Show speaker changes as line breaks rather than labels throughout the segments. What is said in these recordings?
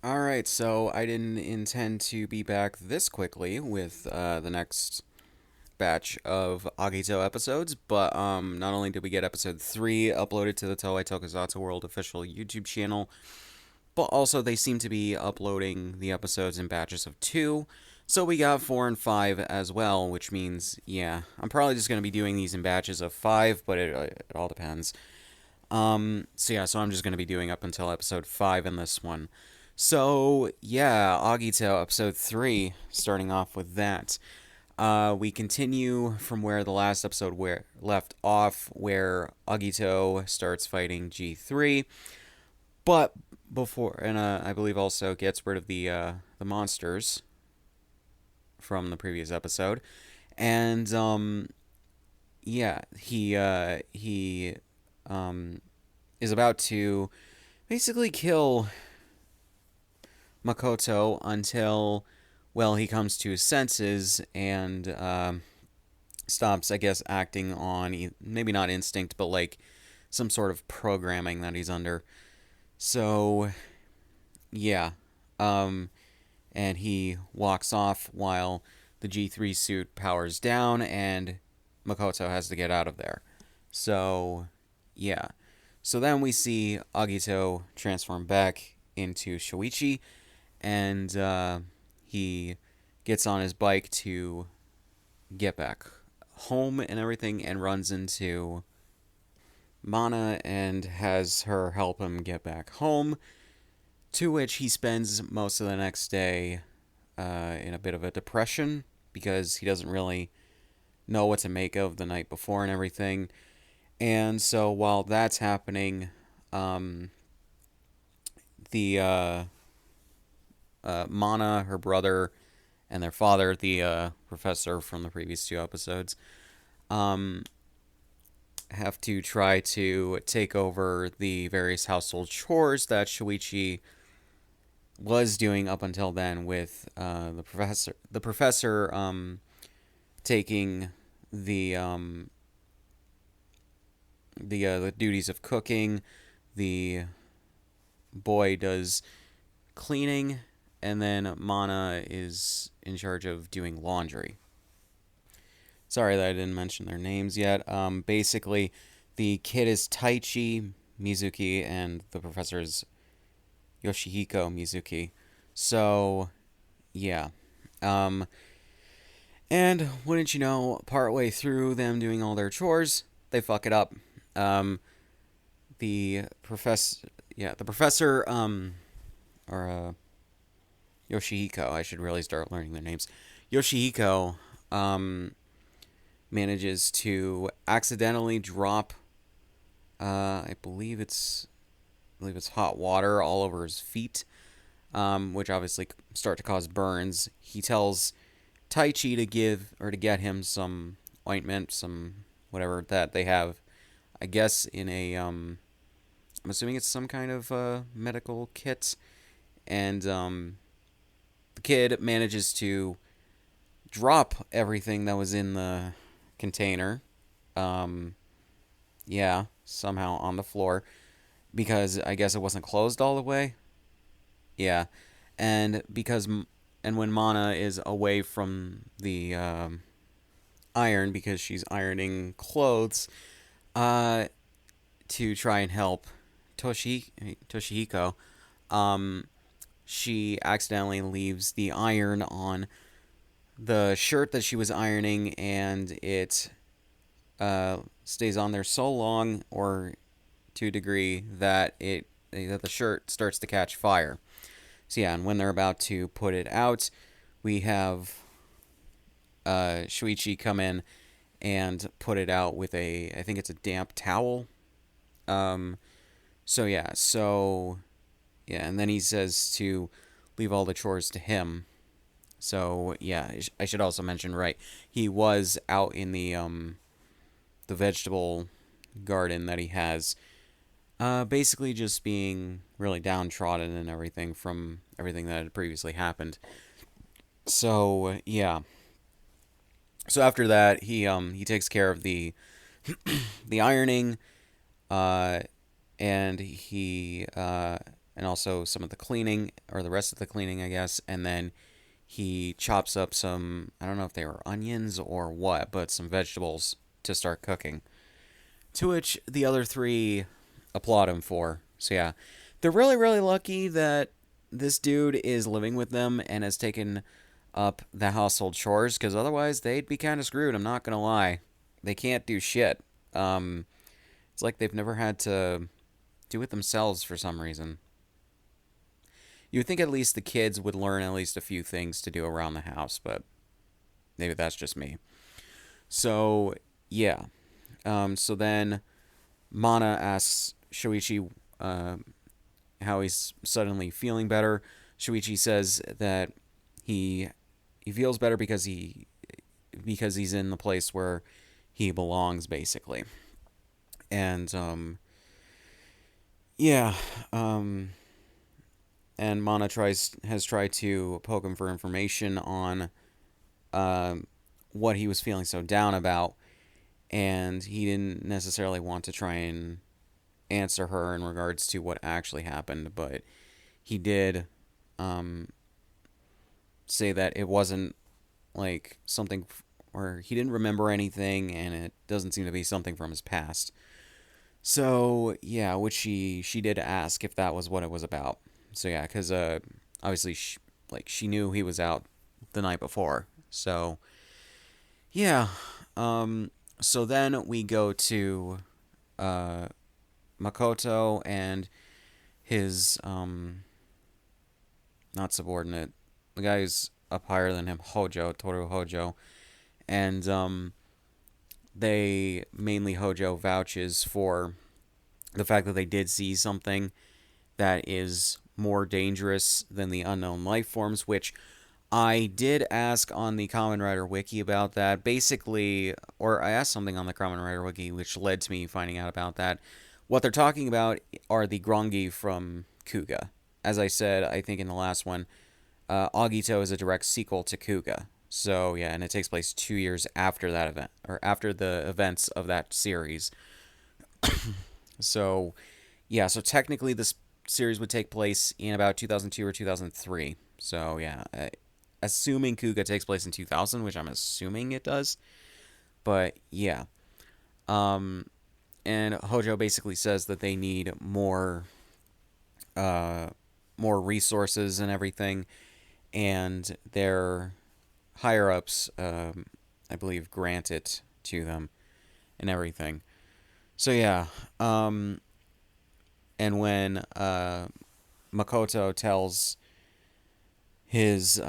Alright, so I didn't intend to be back this quickly with the next batch of Agito episodes, but not only did we get episode 3 uploaded to the Toei Tokusatsu World official YouTube channel, but also they seem to be uploading the episodes in batches of 2, so we got 4 and 5 as well, which means, yeah, I'm probably just going to be doing these in batches of 5, but it all depends. So I'm just going to be doing up until episode 5 in this one. So, yeah, Agito, episode 3, starting off with that. We continue from where the last episode left off, where Agito starts fighting G3, but I believe also gets rid of the monsters from the previous episode, and yeah, he is about to basically kill Makoto until, well, he comes to his senses and stops, I guess, acting on maybe not instinct, but like some sort of programming that he's under. So, yeah. Um, and he walks off while the G3 suit powers down and Makoto has to get out of there. So, yeah. So then we see Agito transform back into Shoichi, and he gets on his bike to get back home and everything, and runs into Mana and has her help him get back home. To which he spends most of the next day in a bit of a depression because he doesn't really know what to make of the night before and everything. And so while that's happening, um, the Mana, her brother, and their father, the professor from the previous 2 episodes, um, have to try to take over the various household chores that Shuichi was doing up until then, with the professor taking the the duties of cooking. The boy does cleaning, and then Mana is in charge of doing laundry. Sorry that I didn't mention their names yet. Basically, the kid is Taichi Mizuki, and the professor is Yoshihiko Mizuki. So, yeah. Um, and wouldn't you know, partway through them doing all their chores, they fuck it up. Um, the professor, yeah, the professor, or Yoshihiko. I should really start learning their names. Yoshihiko, um, manages to accidentally drop, I believe it's hot water all over his feet, which obviously start to cause burns. He tells Taichi to get him some ointment, some whatever that they have. I guess in a I'm assuming it's some kind of medical kit, and the kid manages to drop everything that was in the container. Um, yeah, somehow on the floor because I guess it wasn't closed all the way. Yeah, and when Mana is away from the iron because she's ironing clothes, uh, to try and help Toshihiko, um, she accidentally leaves the iron on the shirt that she was ironing, and it stays on there so long, or to a degree, that the shirt starts to catch fire. So yeah, and when they're about to put it out, we have Shuichi come in and put it out with I think it's a damp towel. Um, so yeah, and then he says to leave all the chores to him. So yeah, I should also mention, right, he was out in the vegetable garden that he has, basically just being really downtrodden and everything from everything that had previously happened. So yeah. So after that, he takes care of the ironing, uh, and he and also some of the cleaning, or the rest of the cleaning, I guess, and then he chops up some, I don't know if they were onions or what, but some vegetables to start cooking. To which the other three applaud him for. So yeah, they're really, really lucky that this dude is living with them and has taken up the household chores, because otherwise they'd be kind of screwed. I'm not gonna lie, they can't do shit. Um, it's like they've never had to do it themselves for some reason. You would think at least the kids would learn at least a few things to do around the house, but maybe that's just me. So yeah. So then Mana asks Shuichi how he's suddenly feeling better. Shuichi says that he he feels better because he's in the place where he belongs, basically. And yeah, um, and Mana has tried to poke him for information on um, what he was feeling so down about, and he didn't necessarily want to try and answer her in regards to what actually happened, but he did um, say that it wasn't like something, or he didn't remember anything, and it doesn't seem to be something from his past. So yeah, which she did ask if that was what it was about. So yeah, because obviously she knew he was out the night before. So yeah, um, so then we go to uh, Makoto and his not subordinate, the guy who's up higher than him, Toru Hojo, and they mainly Hojo vouches for the fact that they did see something that is more dangerous than the unknown life forms, which I did ask on the Kamen Rider Wiki about that. Basically, or I asked something on the Kamen Rider Wiki, which led to me finding out about that. What they're talking about are the Grongi from Kuga. As I said, I think in the last one, Agito is a direct sequel to Kuga. So yeah, and it takes place 2 years after that event, or after the events of that series. So yeah, so technically this series would take place in about 2002 or 2003. So yeah, assuming Kuga takes place in 2000, which I'm assuming it does. But yeah, um, and Hojo basically says that they need uh, more resources and everything, and their higher ups, I believe, grant it to them and everything. So yeah, and when Makoto tells his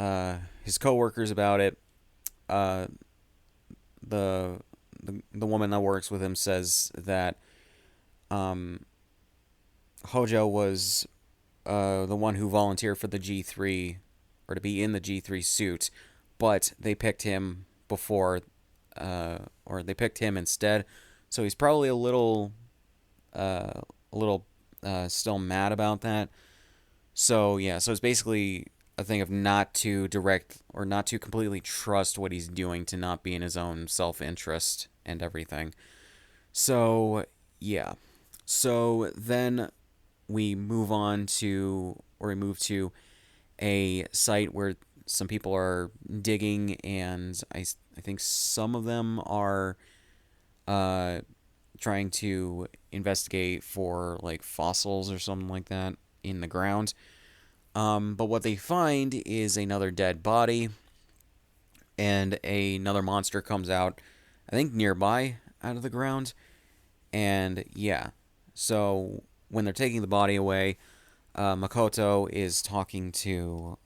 coworkers about it, uh, the woman that works with him says that um, Hojo was the one who volunteered for the G3, or to be in the G3 suit, but they picked him before, or they picked him instead. So he's probably a little still mad about that. So yeah, so it's basically a thing of not to direct or not to completely trust what he's doing, to not be in his own self-interest and everything. So yeah, so then we move to a site where some people are digging, and I think some of them are uh, trying to investigate for like fossils or something like that in the ground. But what they find is another dead body, and another monster comes out, I think nearby, out of the ground. And yeah, so when they're taking the body away, Makoto is talking to,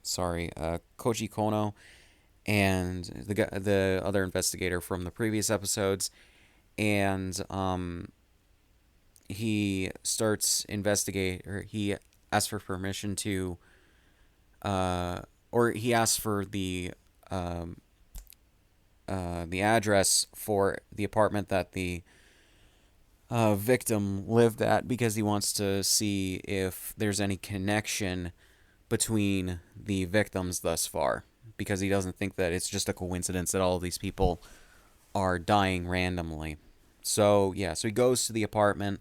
Koji Kono, and the other investigator from the previous episodes, and he starts investigate, or he asks for permission to, or he asks for um, the address for the apartment that the victim lived at, because he wants to see if there's any connection between the victims thus far, because he doesn't think that it's just a coincidence that all of these people are dying randomly. So yeah, so he goes to the apartment,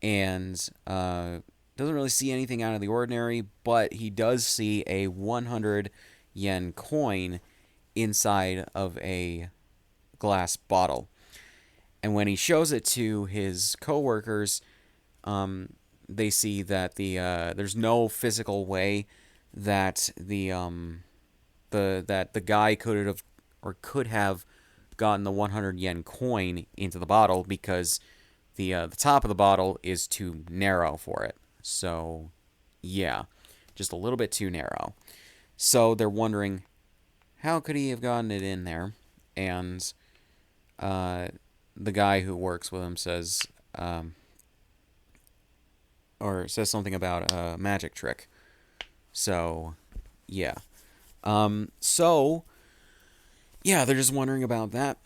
and doesn't really see anything out of the ordinary, but he does see a 100 yen coin inside of a glass bottle. And when he shows it to his coworkers, they see that there's no physical way that the guy could have gotten the 100 yen coin into the bottle, because the top of the bottle is too narrow for it. So, yeah, just a little bit too narrow. So they're wondering, how could he have gotten it in there? And uh, the guy who works with him says something about a magic trick. So, yeah. So yeah, they're just wondering about that.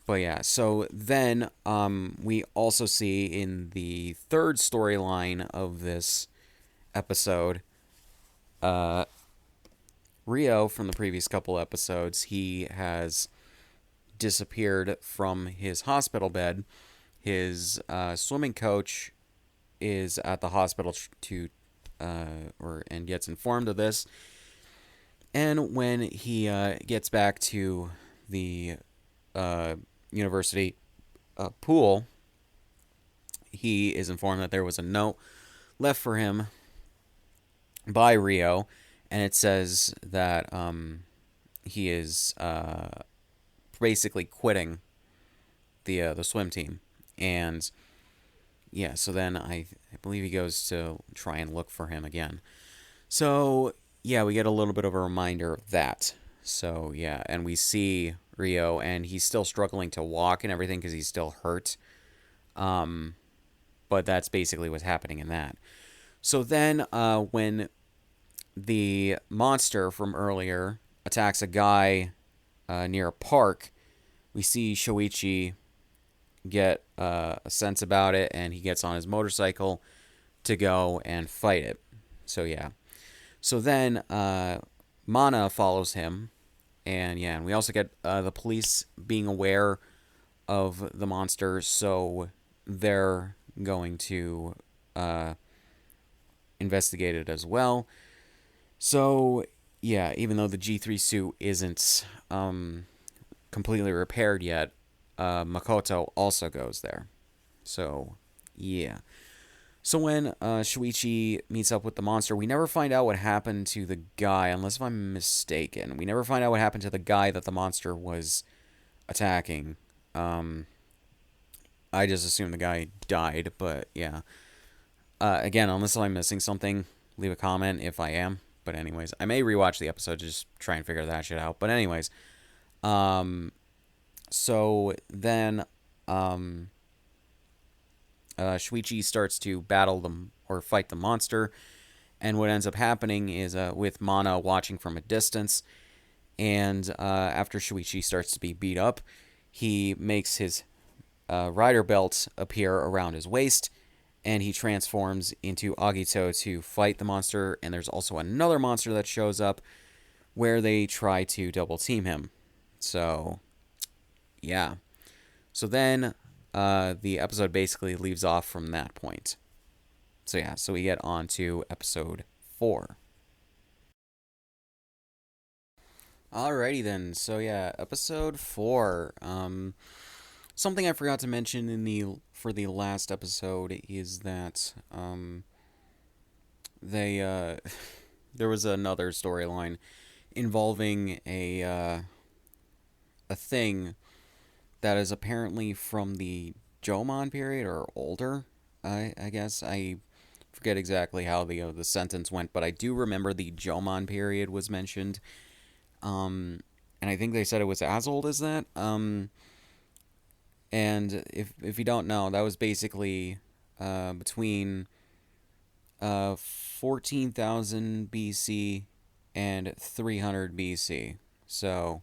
But yeah, so then we also see in the third storyline of this episode, uh, Rio from the previous couple episodes, he has disappeared from his hospital bed. His swimming coach is at the hospital to and gets informed of this. And when he gets back to the university pool, he is informed that there was a note left for him by Rio, and it says that he is basically quitting the swim team. And yeah, so then I believe he goes to try and look for him again. So yeah, we get a little bit of a reminder of that. So yeah, and we see Rio, and he's still struggling to walk and everything because he's still hurt. But that's basically what's happening in that. So then, when the monster from earlier attacks a guy near a park, we see Shoichi get a sense about it, and he gets on his motorcycle to go and fight it. So yeah. So then Mana follows him, and yeah, and we also get the police being aware of the monster, so they're going to investigate it as well. So yeah, even though the G3 suit isn't completely repaired yet, Makoto also goes there. So yeah. So when Shuichi meets up with the monster, we never find out what happened to the guy, unless if I'm mistaken. We never find out what happened to the guy that the monster was attacking. I just assume the guy died, but yeah. Again, unless I'm missing something, leave a comment if I am. But anyways, I may rewatch the episode to just try and figure that shit out. But anyways, so then Shuichi starts to battle them or fight the monster, and what ends up happening is with Mana watching from a distance, and after Shuichi starts to be beat up, he makes his rider belt appear around his waist, and he transforms into Agito to fight the monster. And there's also another monster that shows up where they try to double team him. So yeah. So then the episode basically leaves off from that point. So yeah, so we get on to episode 4. Alrighty then. So yeah, episode 4. Something I forgot to mention for the last episode is that they there was another storyline involving a thing that is apparently from the Jomon period or older. I guess I forget exactly how the sentence went, but I do remember the Jomon period was mentioned. And I think they said it was as old as that. And if you don't know, that was basically between 14,000 BC and 300 BC. So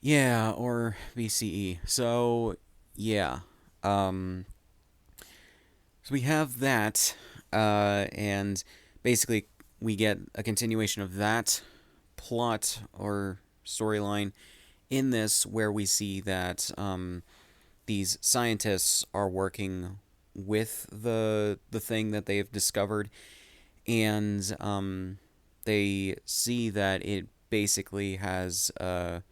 yeah, or BCE. So yeah. So we have that, and basically we get a continuation of that plot or storyline in this, where we see that these scientists are working with the thing that they've discovered, and they see that it basically has a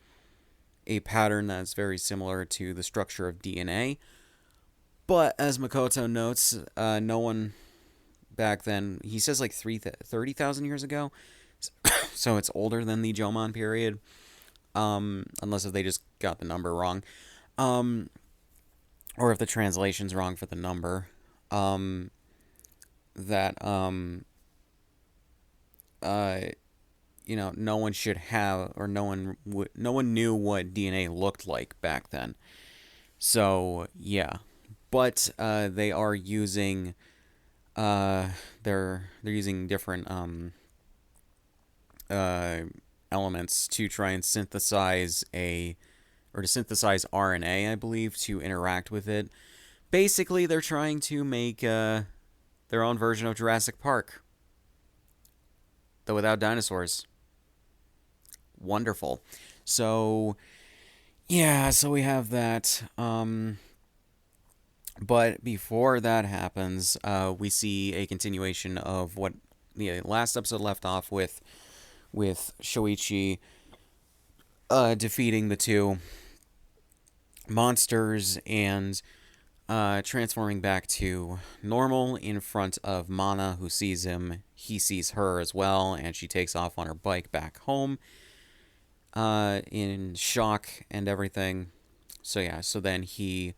pattern that's very similar to the structure of DNA. But as Makoto notes, no one back then, he says like 30,000 years ago, so it's older than the Jomon period, unless if they just got the number wrong, um, or if the translation's wrong for the number, that uh, no one should have, or no one knew what DNA looked like back then. So yeah, but they are using they're using different uh, elements to try and synthesize to synthesize RNA, I believe, to interact with it. Basically, they're trying to make their own version of Jurassic Park, though without dinosaurs. Wonderful. So yeah, so we have that. But before that happens, we see a continuation of what the last episode left off with Shoichi defeating the two monsters and transforming back to normal in front of Mana, who sees him. He sees her as well, and she takes off on her bike back home in shock and everything. So yeah, so then he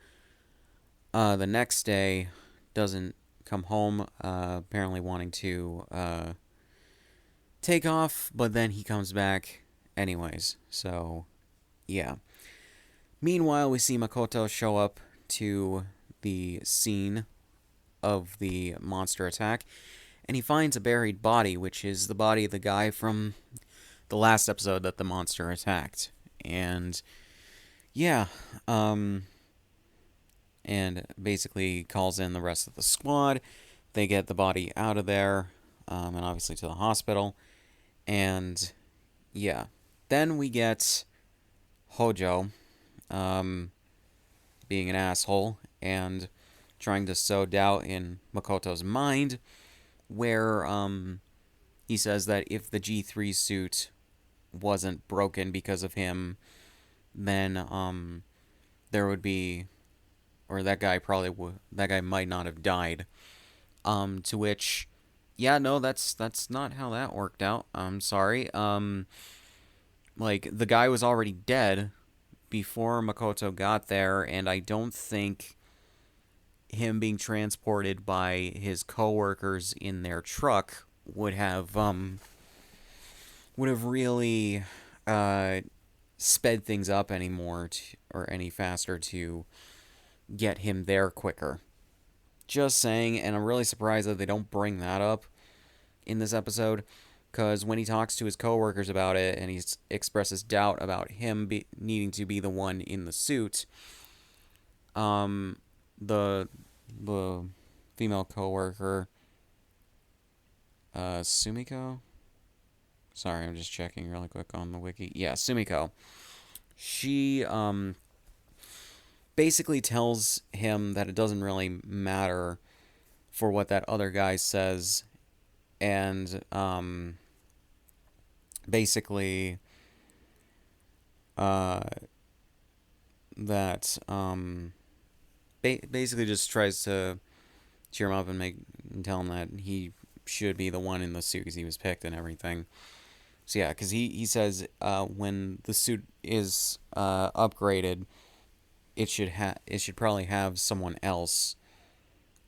the next day doesn't come home, apparently wanting to take off, but then he comes back anyways. So yeah. Meanwhile, we see Makoto show up to the scene of the monster attack, and he finds a buried body, which is the body of the guy from the last episode that the monster attacked. And yeah, and basically calls in the rest of the squad. They get the body out of there, and obviously to the hospital. And yeah, then we get Hojo being an asshole and trying to sow doubt in Makoto's mind, where he says that if the G3 suit wasn't broken because of him, then there would be, or that guy probably would, that guy might not have died. To which, yeah, no, that's not how that worked out. I'm sorry. Like, the guy was already dead before Makoto got there, and I don't think him being transported by his coworkers in their truck would have really sped things up anymore or any faster to get him there quicker. Just saying, and I'm really surprised that they don't bring that up in this episode, because when he talks to his coworkers about it and he expresses doubt about him needing to be the one in the suit, the female coworker, Sumiko. Sorry, I'm just checking really quick on the wiki. Yeah, Sumiko. She basically tells him that it doesn't really matter for what that other guy says, and basically that basically just tries to cheer him up and tell him that he should be the one in the suit because he was picked and everything. So yeah, because he says when the suit is upgraded, it should probably have someone else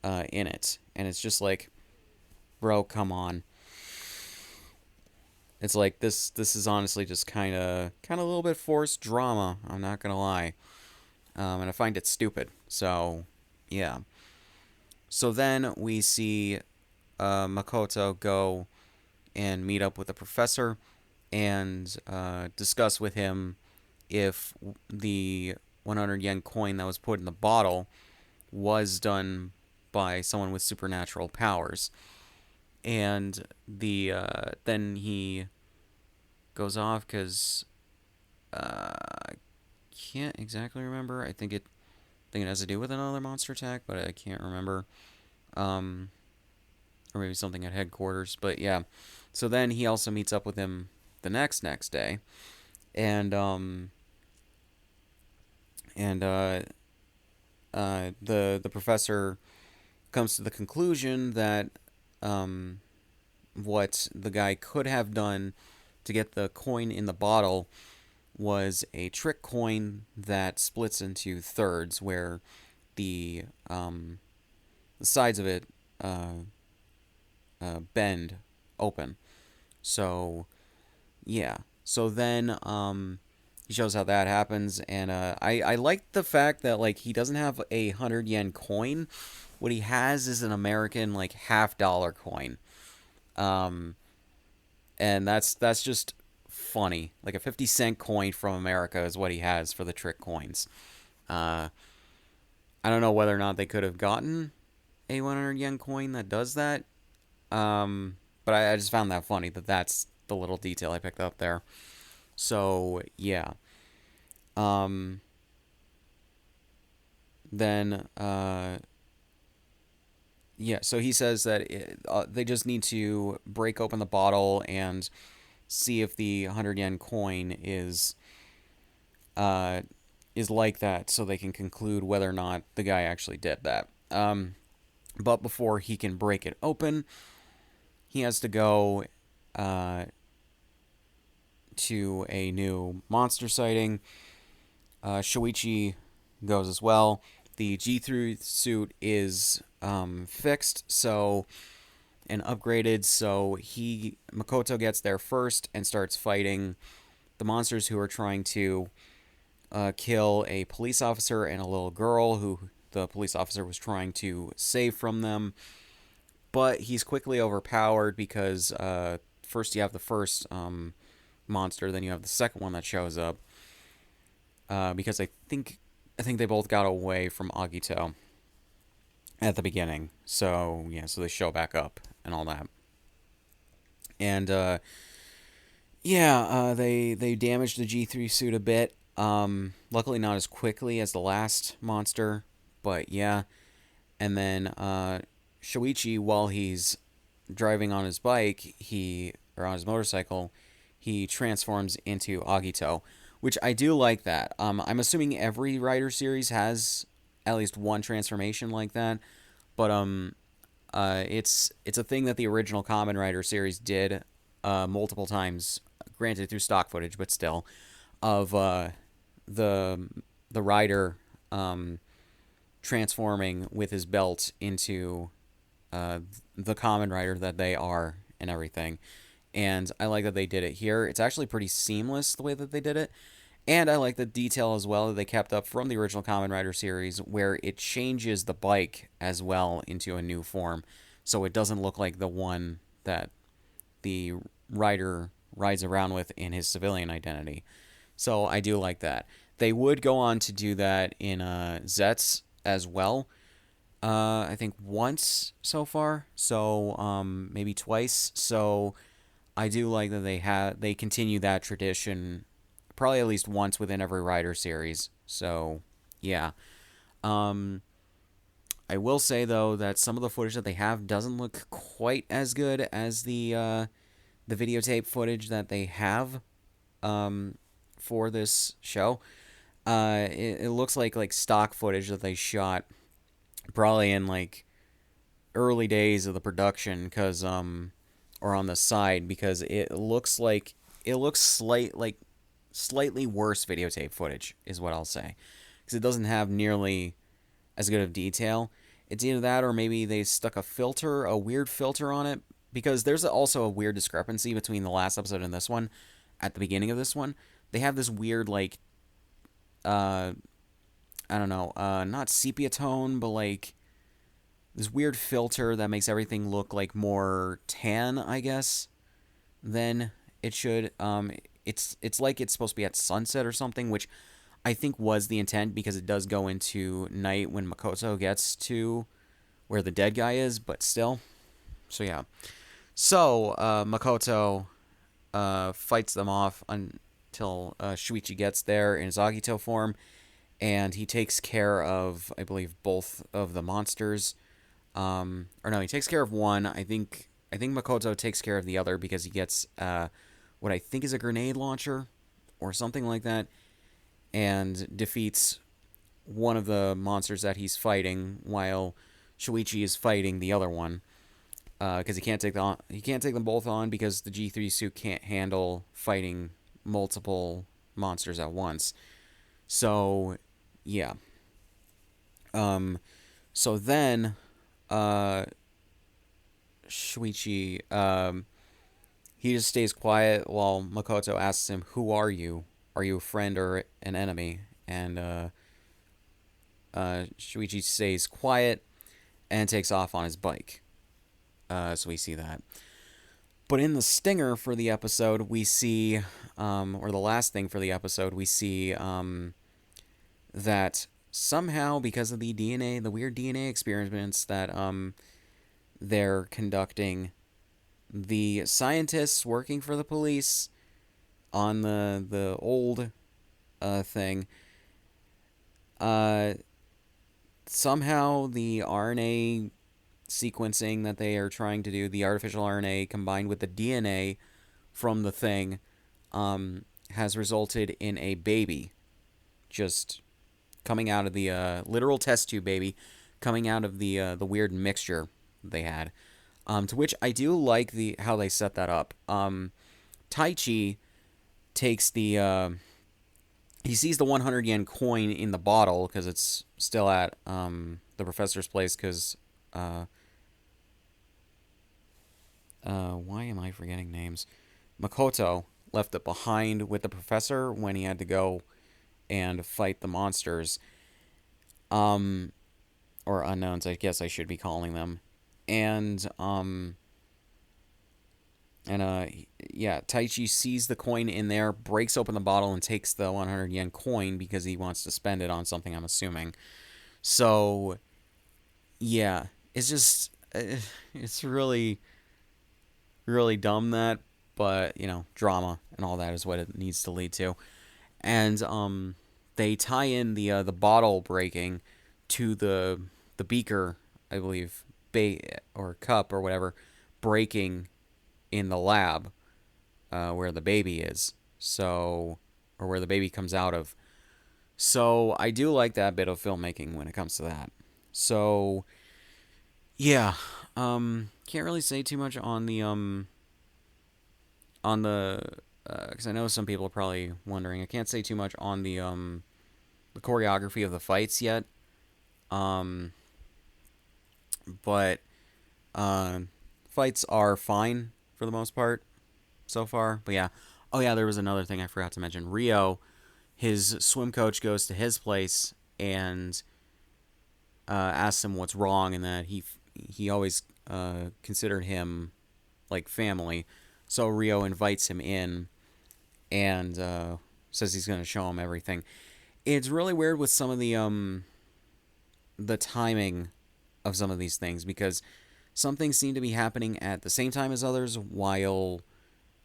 in it, and it's just like, bro, come on. It's like this is honestly just kind of a little bit forced drama. I'm not gonna lie, and I find it stupid. So yeah. So then we see Makoto go and meet up with the professor and discuss with him if the 100 yen coin that was put in the bottle was done by someone with supernatural powers. And then he goes off because I can't exactly remember. I think think it has to do with another monster attack, but I can't remember. Um, or maybe something at headquarters. But yeah, so then he also meets up with him the next day, and and the professor comes to the conclusion that what the guy could have done to get the coin in the bottle was a trick coin that splits into thirds, where the the sides of it bend open. So yeah. So then he shows how that happens, and I like the fact that like he doesn't have a 100 yen coin. What he has is an American like half-dollar coin, um, and that's just funny. Like a 50-cent coin from America is what he has for the trick coins. Uh, I don't know whether or not they could have gotten a 100 yen coin that does that. But I just found that funny that that's the little detail I picked up there. So yeah. Um, then yeah. So he says that they just need to break open the bottle and see if the 100 yen coin uh is like that, so they can conclude whether or not the guy actually did that. But before he can break it open, he has to go uh, to a new monster sighting. Shoichi goes as well. The G3 suit is fixed, so and upgraded, so Makoto gets there first and starts fighting the monsters who are trying to kill a police officer and a little girl who the police officer was trying to save from them. But he's quickly overpowered because first you have the first monster, then you have the second one that shows up. Because I think they both got away from Agito at the beginning, so yeah, so they show back up and all that, and they damaged the G3 suit a bit. Luckily not as quickly as the last monster, but yeah, and then Shoichi, while he's driving on his bike, or on his motorcycle, he transforms into Agito, which I do like that. I'm assuming every Rider series has at least one transformation like that, but it's a thing that the original Kamen Rider series did multiple times, granted through stock footage, but still, of the rider transforming with his belt into the Kamen Rider that they are and everything. And I like that they did it here. It's actually pretty seamless the way that they did it. And I like the detail as well that they kept up from the original Kamen Rider series, where it changes the bike as well into a new form. So it doesn't look like the one that the rider rides around with in his civilian identity. So I do like that. They would go on to do that in Zets as well. I think once so far, so maybe twice. So I do like that they continue that tradition, probably at least once within every Rider series. So yeah, I will say though that some of the footage that they have doesn't look quite as good as the videotape footage that they have for this show. It looks like stock footage that they shot probably in like early days of the production, cause or on the side, because it looks slightly worse videotape footage is what I'll say, because it doesn't have nearly as good of detail. It's either that or maybe they stuck a weird filter on it, because there's also a weird discrepancy between the last episode and this one. At the beginning of this one, they have this weird like I don't know, not sepia tone, but like this weird filter that makes everything look like more tan, I guess, than it should. It's like it's supposed to be at sunset or something, which I think was the intent, because it does go into night when Makoto gets to where the dead guy is, but still. So yeah. So Makoto fights them off until Shuichi gets there in his Agito form, and he takes care of, I believe, both of the monsters. Or no, he takes care of one. I think Makoto takes care of the other because he gets what I think is a grenade launcher or something like that, and defeats one of the monsters that he's fighting while Shuichi is fighting the other one. Because he can't take them both on because the G3 suit can't handle fighting multiple monsters at once. So yeah. Um. So then, uh, Shuichi he just stays quiet while Makoto asks him, "Who are you? Are you a friend or an enemy?" And Shuichi stays quiet and takes off on his bike. So we see that. But in the stinger for the episode, we see, or the last thing for the episode, we see that somehow, because of the DNA, the weird DNA experiments that they're conducting, the scientists working for the police on the old thing, uh, somehow the RNA sequencing that they are trying to do, the artificial RNA combined with the DNA from the thing, has resulted in a baby just coming out of the literal test tube baby coming out of the weird mixture they had. To which I do like the how they set that up. Taichi takes he sees the 100 yen coin in the bottle because it's still at the professor's place because why am I forgetting names? Makoto left it behind with the professor when he had to go and fight the monsters. Or unknowns, I guess I should be calling them. And yeah, Taichi sees the coin in there, breaks open the bottle, and takes the 100 yen coin because he wants to spend it on something, I'm assuming. So, yeah, it's just, it's really, really dumb that, but, drama and all that is what it needs to lead to. And, they tie in the bottle breaking to the beaker, I believe, or cup or whatever, breaking in the lab where the baby is. So, or where the baby comes out of. So I do like that bit of filmmaking when it comes to that. So yeah, can't really say too much on the because I know some people are probably wondering. I can't say too much on the choreography of the fights yet. Um, but uh, fights are fine for the most part so far. But yeah, oh yeah, there was another thing I forgot to mention. Rio, his swim coach goes to his place and asks him what's wrong, and that he always considered him like family. So Rio invites him in and says he's going to show him everything. It's really weird with some of the timing of some of these things because some things seem to be happening at the same time as others, while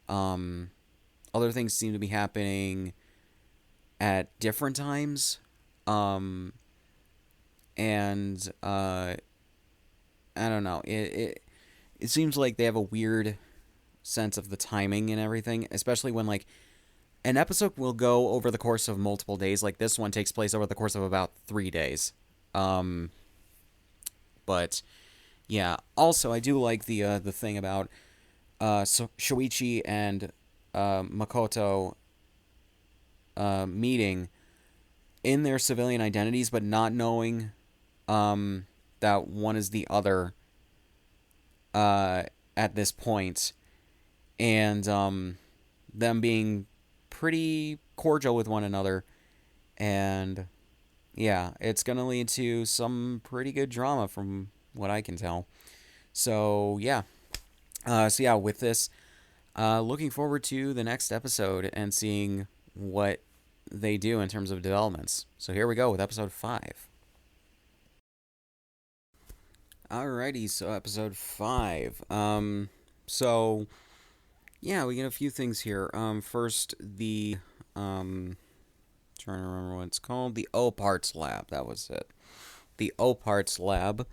other things seem to be happening at different times. And I don't know. It seems like they have a weird sense of the timing and everything, especially when like an episode will go over the course of multiple days. Like this one takes place over the course of about 3 days. Um, but yeah. Also, I do like the thing about Shoichi and Makoto meeting in their civilian identities, but not knowing that one is the other at this point, and them being pretty cordial with one another, and yeah, it's gonna lead to some pretty good drama from what I can tell. So yeah, with this, looking forward to the next episode and seeing what they do in terms of developments. So here we go with episode 5. Alrighty, so episode 5. So yeah, we get a few things here. First, the Trying to remember what it's called. The O Parts Lab. That was it. The O Parts Lab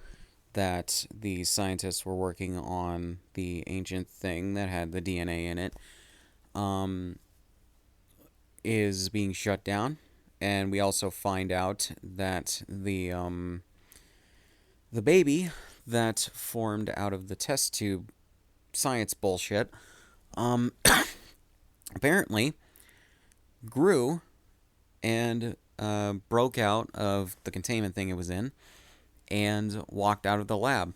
that the scientists were working on the ancient thing that had the DNA in it um, is being shut down. And we also find out that the baby that formed out of the test tube science bullshit um, apparently grew and broke out of the containment thing it was in and walked out of the lab.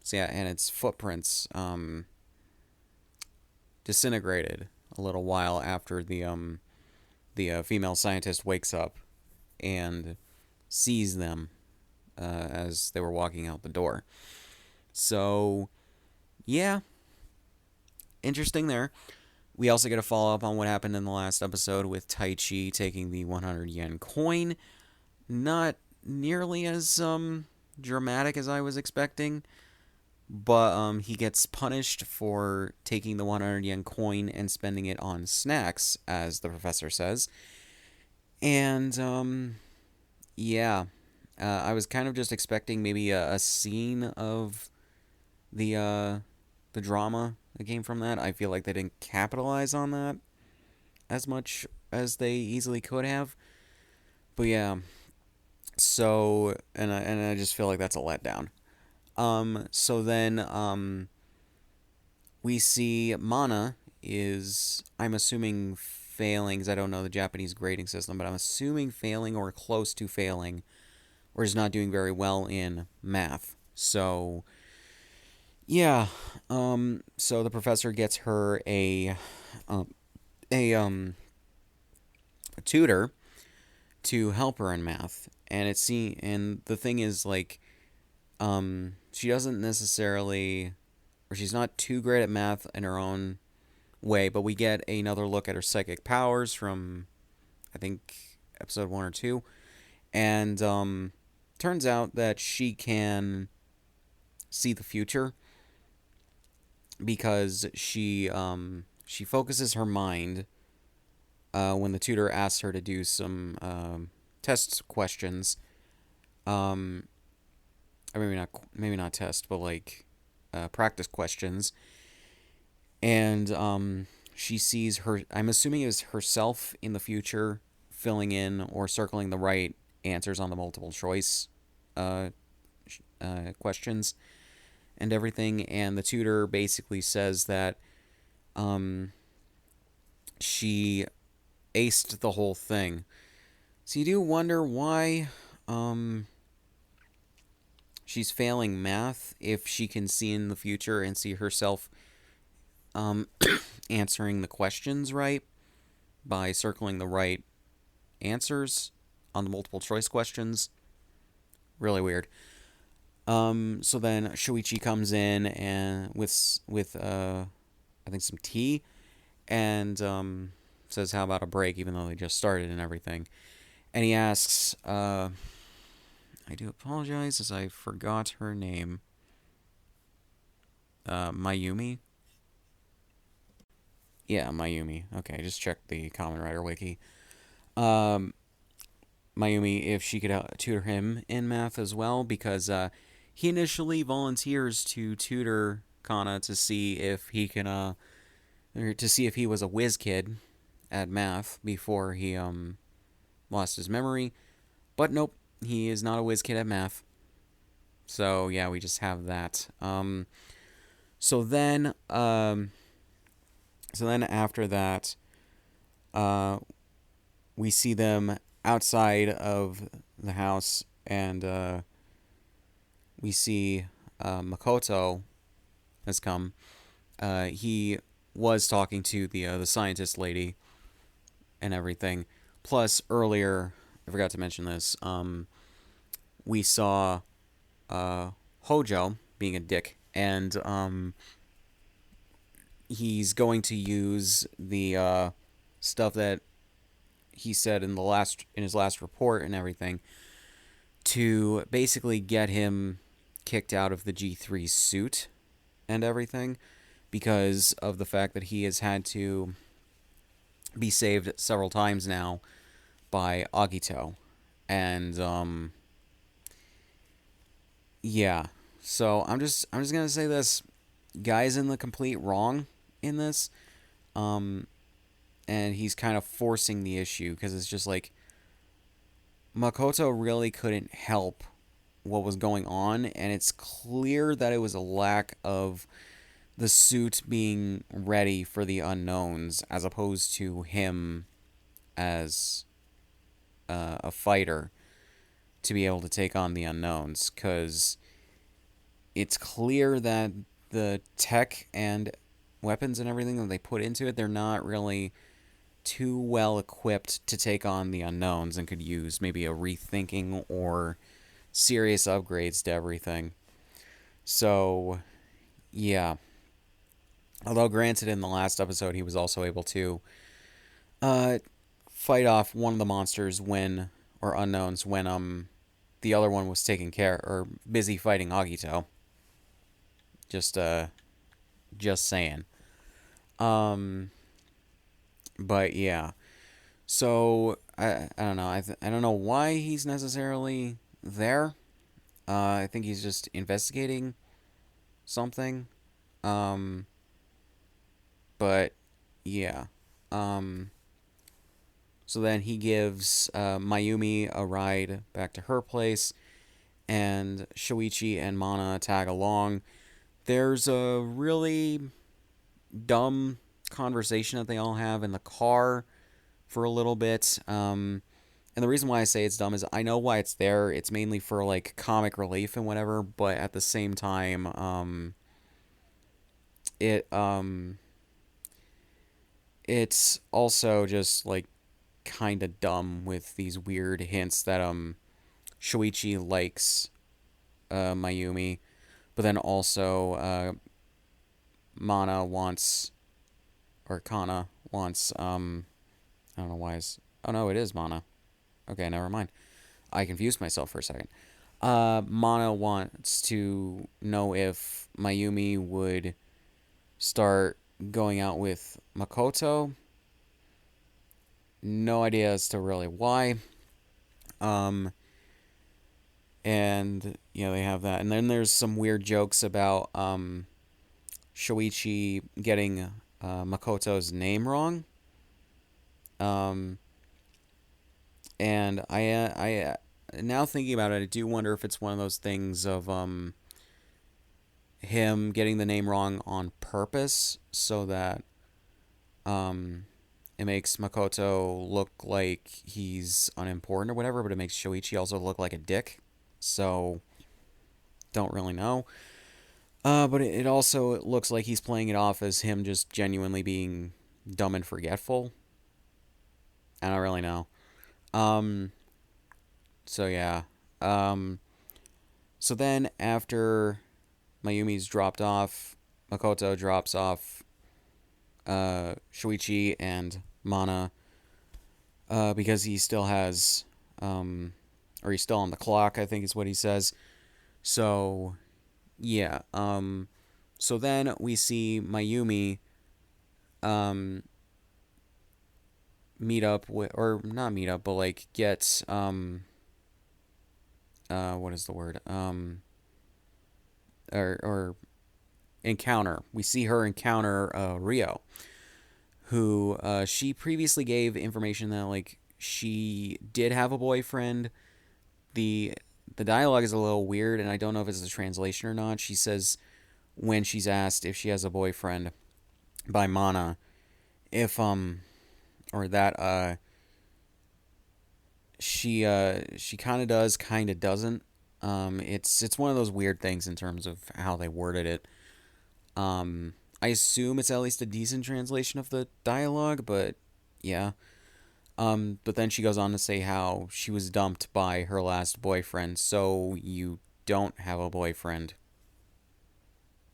So yeah, and its footprints disintegrated a little while after the female scientist wakes up and sees them as they were walking out the door. So yeah, interesting there. We also get a follow up on what happened in the last episode with Tai Chi taking the 100 yen coin. Not nearly as dramatic as I was expecting, but he gets punished for taking the 100 yen coin and spending it on snacks, as the professor says. And yeah, I was kind of just expecting maybe a scene of the drama that came from that. I feel like they didn't capitalize on that as much as they easily could have. But yeah, so and I just feel like that's a letdown. So then we see Mana is, I'm assuming, failing, because I don't know the Japanese grading system, but I'm assuming failing or close to failing, or is not doing very well in math. So yeah, so the professor gets her um, a a tutor to help her in math, and and the thing is, like, she doesn't necessarily, or she's not too great at math in her own way, but we get another look at her psychic powers from, I think, episode 1 or 2, and turns out that she can see the future because she focuses her mind when the tutor asks her to do some test questions. Or maybe not test, but like practice questions. And she sees her. I'm assuming it was herself in the future, filling in or circling the right answers on the multiple choice questions and everything. And the tutor basically says that she aced the whole thing. So you do wonder why she's failing math if she can see in the future and see herself answering the questions right by circling the right answers on the multiple choice questions. Really weird. So then Shuichi comes in and with I think some tea, and says, "How about a break?" Even though they just started and everything. And he asks, I do apologize as I forgot her name. Mayumi? Yeah, Mayumi. Okay, just check the Kamen Rider wiki. Um, Mayumi, if she could tutor him in math as well, because he initially volunteers to tutor Kana to see if he can, or to see if he was a whiz kid at math before he lost his memory. But nope, he is not a whiz kid at math. So yeah, we just have that. So then after that, we see them outside of the house, and we see Makoto has come. He was talking to the scientist lady and everything. Plus, earlier, I forgot to mention this. We saw Hojo being a dick, and he's going to use the stuff that he said in his last report and everything to basically get him kicked out of the G3 suit and everything, because of the fact that he has had to be saved several times now by Agito. And yeah. So I'm just gonna say this. Guy's in the complete wrong in this. Um and he's kind of forcing the issue because it's just like Makoto really couldn't help what was going on, and it's clear that it was a lack of the suit being ready for the unknowns as opposed to him as a fighter to be able to take on the unknowns, because it's clear that the tech and weapons and everything that they put into it, they're not really too well equipped to take on the unknowns and could use maybe a rethinking or serious upgrades to everything. So, yeah. Although, granted, in the last episode, he was also able to uh, fight off one of the monsters when, or unknowns, when the other one was taking care, or busy fighting Agito. Just, just saying. Um, but yeah. So, I don't know. I don't know why he's necessarily there. I think he's just investigating something. Um, but yeah. Um, so then he gives Mayumi a ride back to her place, and Shoichi and Mana tag along. There's a really dumb conversation that they all have in the car for a little bit. And the reason why I say it's dumb is I know why it's there. It's mainly for like comic relief and whatever, but at the same time, it it's also just like kind of dumb with these weird hints that Shuichi likes Mayumi, but then also Mana wants, or Kana wants I don't know why is, oh no, it is Mana. Okay, never mind. I confused myself for a second. Mana wants to know if Mayumi would start going out with Makoto. No idea as to really why. Um, and yeah, they have that. And then there's some weird jokes about Shoichi getting Makoto's name wrong. Um, and now thinking about it, I do wonder if it's one of those things of him getting the name wrong on purpose so that it makes Makoto look like he's unimportant or whatever, but it makes Shoichi also look like a dick. So, don't really know. But it also looks like he's playing it off as him just genuinely being dumb and forgetful. I don't really know. Um, so yeah. Um, so then after Mayumi's dropped off, Makoto drops off Shuichi and Mana because he still has, or he's still on the clock, I think is what he says. So, yeah. So then we see Mayumi um, meet up with, or not meet up, but like get, what is the word? Or encounter. We see her encounter Rio, who she previously gave information that like she did have a boyfriend. The dialogue is a little weird, and I don't know if it's a translation or not. She says when she's asked if she has a boyfriend by Mana, if or that she kind of does, kind of doesn't. It's one of those weird things in terms of how they worded it. I assume it's at least a decent translation of the dialogue, but yeah. But then she goes on to say how she was dumped by her last boyfriend, so you don't have a boyfriend.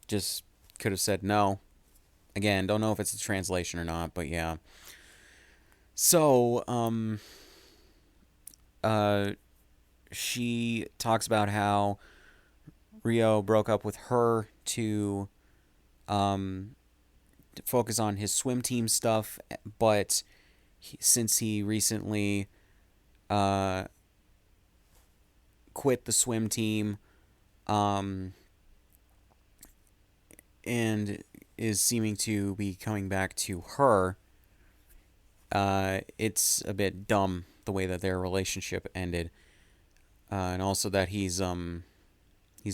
Just could have said no. Again, don't know if it's a translation or not, but yeah. So, uh, she talks about how Rio broke up with her to focus on his swim team stuff, but since he recently uh, quit the swim team, um, and is seeming to be coming back to her. It's a bit dumb the way that their relationship ended, and also that he's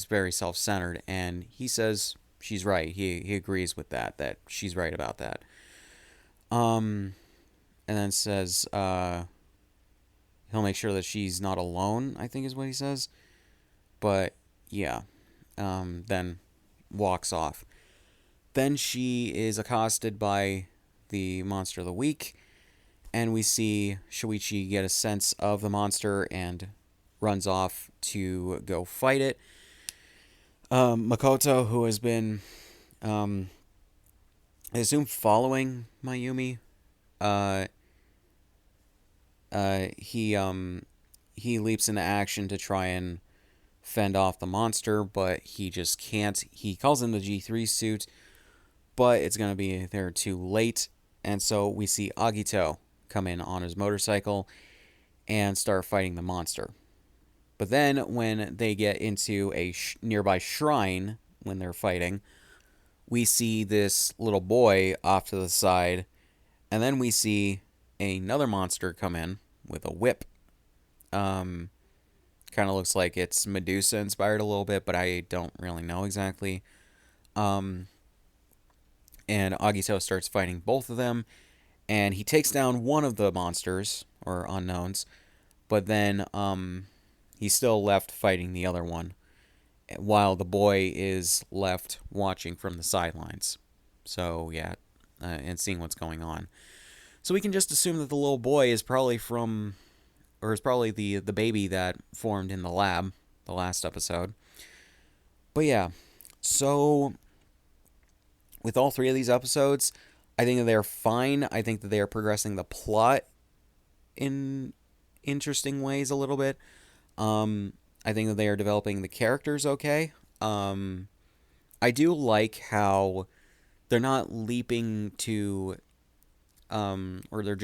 very self-centered, and he says she's right. He agrees with that she's right about that. Um, and then says he'll make sure that she's not alone, I think is what he says. But yeah, then walks off. Then she is accosted by the monster of the week, and we see Shuichi get a sense of the monster and runs off to go fight it. Makoto, who has been, um, I assume, following Mayumi, uh, he leaps into action to try and fend off the monster, but he just can't. He calls in the G3 suit, but it's gonna be there too late, and so we see Agito come in on his motorcycle and start fighting the monster. But then when they get into a nearby shrine when they're fighting, we see this little boy off to the side, and then we see another monster come in with a whip. Um, Kind of looks like it's Medusa inspired a little bit, but I don't really know exactly. Um, and Agito starts fighting both of them, and he takes down one of the monsters or unknowns, but then he's still left fighting the other one, while the boy is left watching from the sidelines. So yeah, and seeing what's going on. So we can just assume that the little boy is probably from, or is probably the baby that formed in the lab, the last episode. But yeah, so with all three of these episodes, I think that they're fine. I think that they are progressing the plot in interesting ways a little bit. I think that they are developing the characters okay. I do like how they're not leaping to, or they're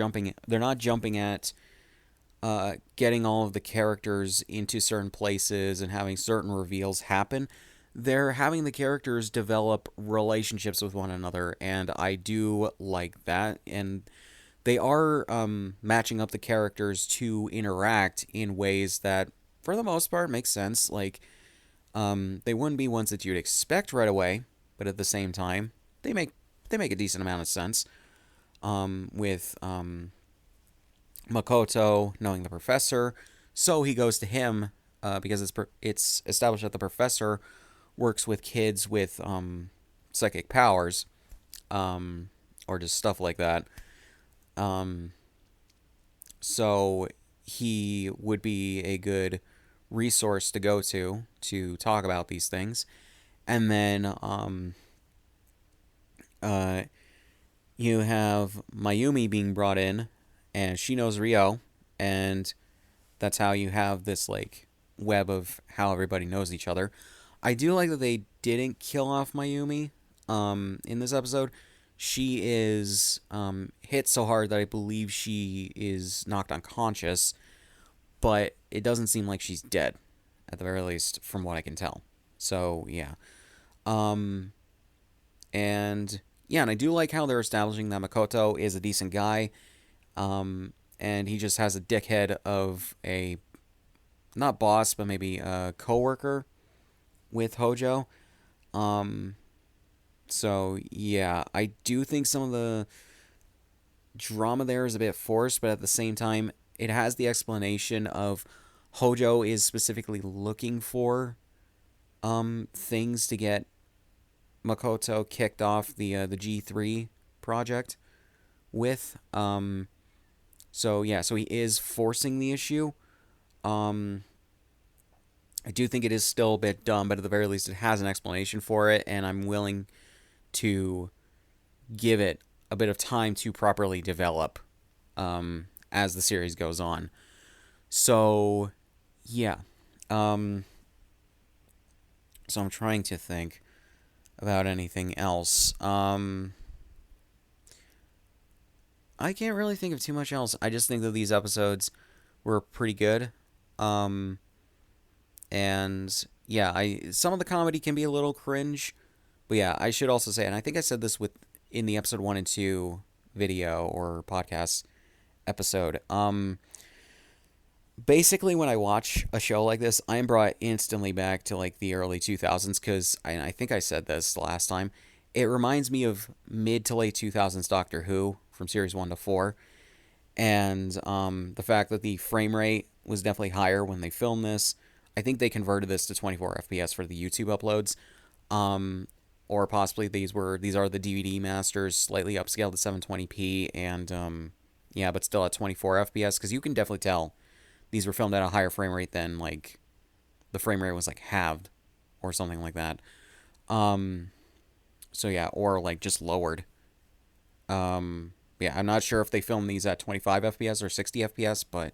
not jumping at getting all of the characters into certain places and having certain reveals happen. They're having the characters develop relationships with one another, and I do like that. And they are matching up the characters to interact in ways that, for the most part, make sense. Like, they wouldn't be ones that you'd expect right away, but at the same time, they make a decent amount of sense. With Makoto knowing the professor, so he goes to him because it's established that the professor works with kids with psychic powers, or just stuff like that. Um, so he would be a good resource to go to talk about these things. And then uh, you have Mayumi being brought in, and she knows Ryo, and that's how you have this like web of how everybody knows each other. I do like that they didn't kill off Mayumi in this episode. She is hit so hard that I believe she is knocked unconscious, but it doesn't seem like she's dead, at the very least, from what I can tell. So yeah, um, and yeah, and I do like how they're establishing that Makoto is a decent guy, and he just has a dickhead of a not boss, but maybe a coworker with Hojo. Um, so yeah, I do think some of the drama there is a bit forced, but at the same time, it has the explanation of Hojo is specifically looking for things to get Makoto kicked off the G3 project with. So yeah, so he is forcing the issue. Um, I do think it is still a bit dumb, but at the very least, it has an explanation for it, and I'm willing to give it a bit of time to properly develop as the series goes on. So, yeah. So I'm trying to think about anything else. I can't really think of too much else. I just think that these episodes were pretty good. Um, and yeah, I some of the comedy can be a little cringe, but yeah, I should also say, and I think I said this with in the episode 1 and 2 video or podcast episode. Basically, when I watch a show like this, I am brought instantly back to like the early 2000s because I think I said this last time. It reminds me of mid to late 2000s Doctor Who from series 1 to 4, and the fact that the frame rate was definitely higher when they filmed this. I think they converted this to 24 FPS for the YouTube uploads, um, or possibly these are the DVD masters, slightly upscaled to 720p, and yeah, but still at 24 FPS because you can definitely tell these were filmed at a higher frame rate than like the frame rate was like halved or something like that. Um, so yeah, or like just lowered. Yeah, I'm not sure if they filmed these at 25 FPS or 60 FPS, but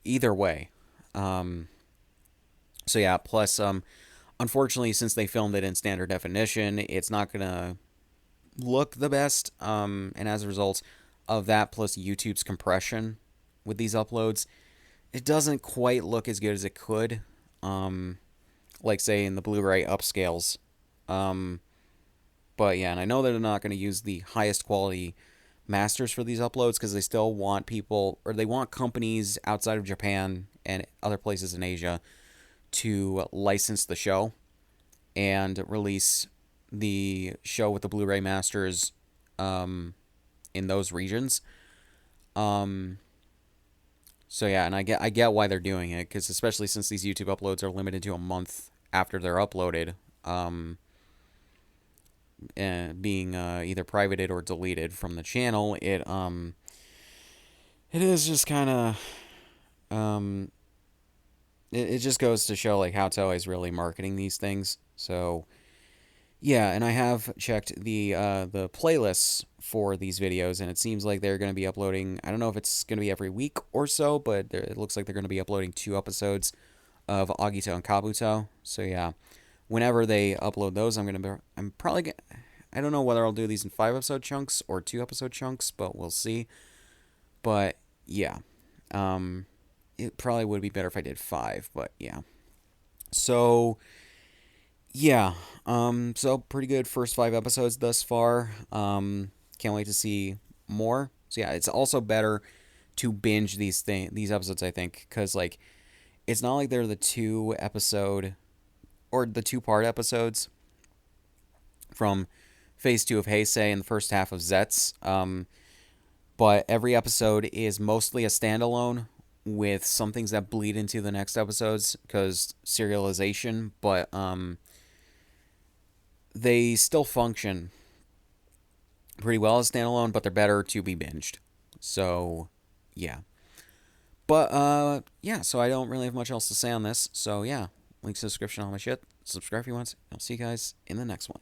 either way. Um, so yeah, plus unfortunately since they filmed it in standard definition, it's not going to look the best, and as a result of that plus YouTube's compression with these uploads, it doesn't quite look as good as it could. Um, like say in the Blu-ray upscales. Um, but yeah, and I know they're not going to use the highest quality masters for these uploads because they still want people, or they want companies outside of Japan and other places in Asia to license the show and release the show with the Blu-ray masters in those regions. Um, so yeah, and I get why they're doing it because especially since these YouTube uploads are limited to a month after they're uploaded, and being either privated or deleted from the channel, it is just kind of it just goes to show like how Toei is really marketing these things. So yeah, and I have checked the playlists for these videos, and it seems like they're going to be uploading. I don't know if it's going to be every week or so, but it looks like they're going to be uploading 2 episodes of Agito and Kabuto. So yeah, whenever they upload those, I'm probably gonna, I don't know whether I'll do these in 5 episode chunks or 2 episode chunks, but we'll see. But yeah, it probably would be better if I did 5, but yeah. So yeah, so pretty good first 5 episodes thus far. Can't wait to see more. So yeah, it's also better to binge these episodes, I think, because like it's not like they're the 2 episode or the 2 part episodes from phase 2 of Heisei and the first half of Zetsu. But every episode is mostly a standalone with some things that bleed into the next episodes because serialization, but they still function pretty well as standalone, but they're better to be binged. So, yeah. But, yeah, so I don't really have much else to say on this. So, yeah, links in the description, all my shit. Subscribe if you want. I'll see you guys in the next one.